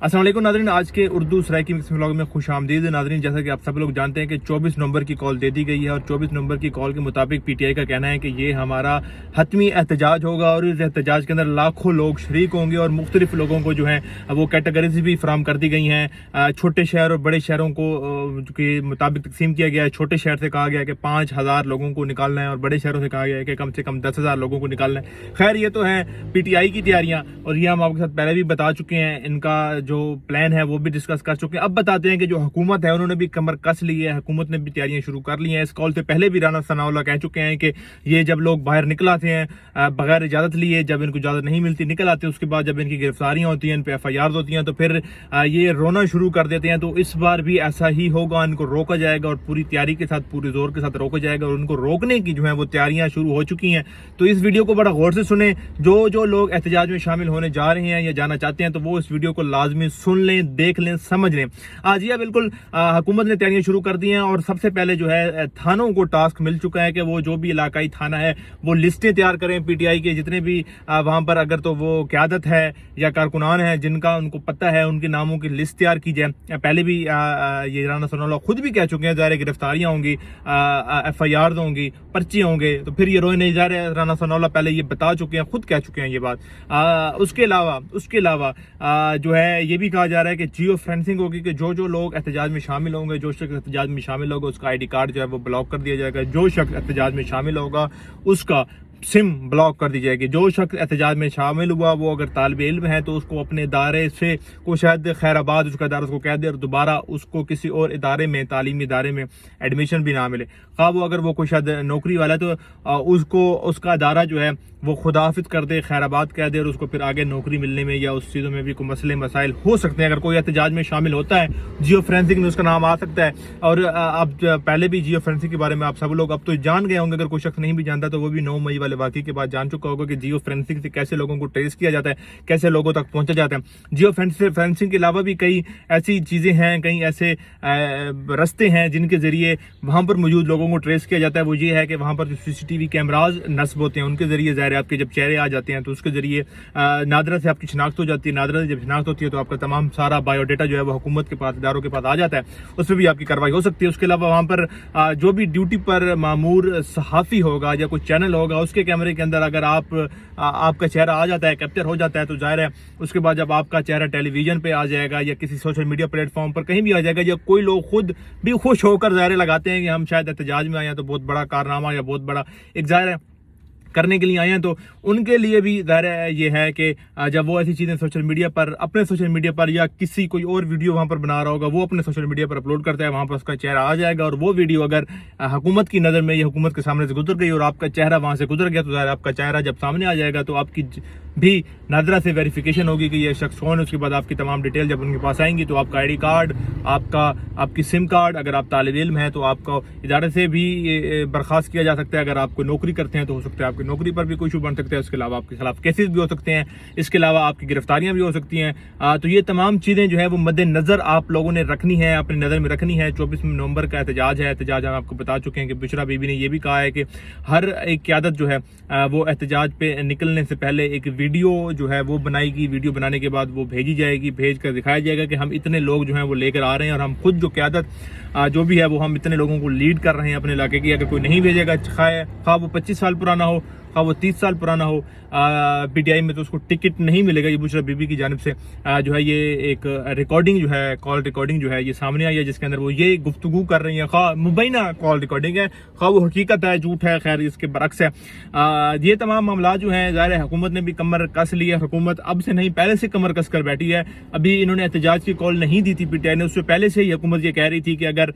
अस्सलाम वालेकुम नाज़रीन, आज के उर्दू सराइकी मिक्स व्लॉग में खुश आमदीद नाज़रीन। जैसा कि आप सब लोग जानते हैं कि 24 नवंबर की कॉल दे दी गई है और 24 नवंबर की कॉल के मुताबिक पीटीआई का कहना है कि ये हमारा हतमी एहतजाज होगा और इस एहतजाज के अंदर लाखों लोग शरीक होंगे और मुख्तलिफ लोगों को जो है वो कैटेगरीज भी फराम कर दी गई हैं। छोटे शहर और बड़े शहरों को के मुताबिक तकसीम किया गया है। छोटे शहर से कहा गया है कि 5000 लोगों को निकालना है और बड़े शहरों से कहा गया है कि कम से कम 10,000 लोगों को निकालना है। खैर, ये तो है पीटीआई की तैयारियां और ये हम आपके साथ पहले भी बता चुके हैं। इनका जो प्लान है वो भी डिस्कस कर चुके हैं। अब बताते हैं कि जो हुकूमत है उन्होंने भी कमर कस ली है, हुकूमत ने भी तैयारियां शुरू कर ली हैं। इस कॉल से पहले भी राना सनाउल्लाह कह चुके हैं कि ये जब लोग बाहर निकल आते हैं बगैर इजाजत लिए, जब इनको इजाजत नहीं मिलती निकल आते हैं, उसके बाद जब इनकी गिरफ्तारियां होती हैं, इन पे FIR होती हैं, तो फिर ये रोना शुरू कर देते हैं। तो इस बार भी ऐसा ही होगा, इनको रोका जाएगा और पूरी तैयारी के साथ, पूरे जोर के साथ रोका जाएगा और उनको रोकने की जो है वो तैयारियां शुरू हो चुकी हैं। तो इस वीडियो को बड़ा गौर से सुने। जो लोग एहतजाज में शामिल होने जा रहे हैं या जाना चाहते हैं तो वो इस वीडियो को लाजमी सुन लें, देख लें, समझ लें। आज ये बिल्कुल हुकूमत ने तैयारियां शुरू कर दी हैं और सबसे पहले जो है थानों को टास्क मिल चुका है कि वो जो भी इलाकाई थाना है वो लिस्टें तैयार करें। पीटीआई के जितने भी वहां पर अगर तो वो क़यादत है या कारकुनान है जिनका उनको पता है, उनके नामों की लिस्ट तैयार की जाए। पहले भी ये राना सनाउल्लाह खुद भी कह चुके हैं, ज़ाहिर गिरफ्तारियां होंगी, FIR होंगी, पर्चे होंगे, तो फिर ये रोए नहीं जा रहे। राना सनाउल्लाह पहले ये बता चुके हैं, खुद कह चुके हैं ये बात। उसके अलावा जो है ये भी कहा जा रहा है कि जियो फेंसिंग होगी कि जो लोग एहतजाज में शामिल होंगे, जो शख्स एहतजाज में शामिल होगा उसका ID कार्ड जो है वो ब्लॉक कर दिया जाएगा। जो शख्स एहतजाज में शामिल होगा उसका सिम ब्लॉक कर दी जाएगी। जो शख्स एहतजाज में शामिल हुआ वो अगर तालिब इल्म है तो उसको अपने इदारे से को शायद खैराबाद उसका इदारा उसको कह दे और दोबारा उसको किसी और इदारे में, तालीमी इदारे में एडमिशन भी ना मिले। वो अगर वो कोई शायद नौकरी वाला है तो उसको उसका इदारा जो है वो खुदाफिज कर दे, खैराबाद कह दे और उसको फिर आगे नौकरी मिलने में या उस चीज़ों में भी कोई मसले मसाइल हो सकते हैं। अगर कोई एहतजाज में शामिल होता है, जियो फोरेंसिक में उसका नाम आ सकता है। और अब पहले भी जियो फोरेंसिक के बारे में आप सब लोग अब तो जान गए होंगे। अगर कोई शख्स नहीं भी जानता तो वो भी 9 मई वाले वाक़े के बाद जान चुका होगा कि जियो फोरेंसिक से कैसे लोगों को ट्रेस किया जाता है, कैसे लोगों तक पहुंचा जाता है। जियो फोरेंसिक के अलावा भी कई ऐसी चीज़ें हैं, कई ऐसे रस्ते हैं जिनके जरिए वहाँ पर मौजूद लोगों को ट्रेस किया जाता है। वो ये है कि वहाँ पर जो CCTV कैमराज नस्ब होते हैं उनके जरिए ज़ाहिर आपके जब चेहरे आ जाते हैं तो उसके जरिए नादरा से आपकी शिनाख्त हो जाती है। नादरा से जब शिनाख्त होती है तो आपका तमाम सारा बायोडेटा जो है वो हुकूमत के पास, इदारों के पास आ जाता है, उस पर भी आपकी कार्रवाई हो सकती है। उसके अलावा वहाँ पर जो भी ड्यूटी पर मामूर सहाफ़ी होगा या कोई चैनल होगा उसके कैमरे के अंदर अगर आपका चेहरा आ जाता है, कैप्चर हो जाता है, तो जाहिर है उसके बाद जब आपका चेहरा टेलीविजन पे आ जाएगा या किसी सोशल मीडिया प्लेटफॉर्म पर कहीं भी आ जाएगा, या कोई लोग खुद भी खुश होकर ज़ाहिर लगाते हैं कि हम शायद एहतजाज में आए हैं तो बहुत बड़ा कारनामा या बहुत बड़ा एक ज़ाहिर है करने के लिए आए हैं, तो उनके लिए भी ज़ाहिर ये है कि जब वो ऐसी चीज़ें सोशल मीडिया पर, अपने सोशल मीडिया पर या किसी कोई और वीडियो वहाँ पर बना रहा होगा वो अपने सोशल मीडिया पर अपलोड करता है, वहाँ पर उसका चेहरा आ जाएगा और वो वीडियो अगर हुकूमत की नज़र में या हुकूमत के सामने से गुजर गई और आपका चेहरा वहाँ से गुजर गया तो ज़ाहिर आपका चेहरा जब सामने आ जाएगा तो आपकी भी नादरा से वेरिफिकेशन होगी कि ये शख्स कौन है। उसके बाद आपकी तमाम डिटेल जब उनके पास आएंगी तो आपका ID कार्ड, आपकी सिम कार्ड, अगर आप तालिब इल्म है तो आपको इदारे से भी बर्खास्त किया जा सकता है। अगर आप कोई नौकरी करते हैं तो हो सकता है आपकी नौकरी पर भी कोई इशू बन सकता है। उसके अलावा आपके खिलाफ केसेस भी हो सकते हैं, इसके अलावा आपकी गिरफ्तारियां भी हो सकती हैं। तो ये तमाम चीज़ें जो है वो मद्देनजर आप लोगों ने रखनी है, अपनी नज़र में रखनी है। 24 नवंबर का एहतजाज है। एहतजाज हम आपको बता चुके हैं कि बुशरा बीबी ने यह भी कहा है कि हर एक क़यादत जो है वो एहतजाज पे निकलने से पहले एक वीडियो जो है वो बनाएगी। वीडियो बनाने के बाद वो भेजी जाएगी, भेज कर दिखाया जाएगा कि हम इतने लोग जो हैं वो लेकर आ रहे हैं और हम खुद जो क़यादत जो भी है वो हम इतने लोगों को लीड कर रहे हैं अपने इलाके की। अगर कोई नहीं भेजेगा, खा वो 25 साल पुराना हो, खा वो 30 साल पुराना हो, पीटीआई में तो उसको टिकट नहीं मिलेगा। ये बुशरा बीबी की जानिब से जो है ये एक रिकॉर्डिंग जो है, कॉल रिकॉर्डिंग जो है ये सामने आई है जिसके अंदर वो ये गुफ्तगू कर रही है। खा मुबैना कॉल रिकॉर्डिंग है, खा वो हकीकत है, झूठ है, खैर इसके बरक्स है। ये तमाम मामला जो है ज़ाहिर है हुकूमत ने भी कमर कस ली है। हुकूमत अब से नहीं पहले से कमर कस कर बैठी है। अभी इन्होंने एहतजाज की कॉल नहीं दी थी पीटीआई ने, उससे पहले से ही हुकूमत ये कह रही थी कि अगर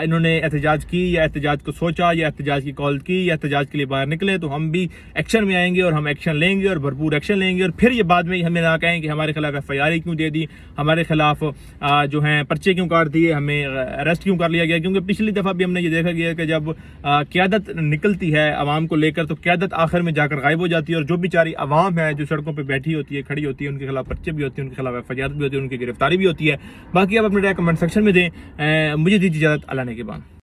इन्होंने एहतजाज की या एहतजाज को सोचा या एहतजाज की कॉल की या एहतजाज के लिए बाहर निकले तो हम भी एक्शन में आएंगे और हम एक्शन लेंगे और भरपूर एक्शन लेंगे। और फिर ये बाद में हमें ना कहें कि हमारे खिलाफ FIR क्यों दे दी, हमारे खिलाफ जो है पर्चे क्यों काट दिए, हमें अरेस्ट क्यों कर लिया गया। क्योंकि पिछली दफ़ा भी हमने ये देखा गया कि जब क़यादत निकलती है आवाम को लेकर तो क़यादत आखिर में जाकर गायब हो जाती है और जो बेचारी आवाम है जो सड़कों पर बैठी होती है, खड़ी होती है, उनके खिलाफ पर्चे भी होते हैं, उनके खिलाफ FIR भी होती है, उनकी गिरफ्तारी भी होती है। बाकी आप अपने राय कमेंट सेक्शन में दें। मुझे दीजिए इजाज़त, अल्लाह ने के बाद।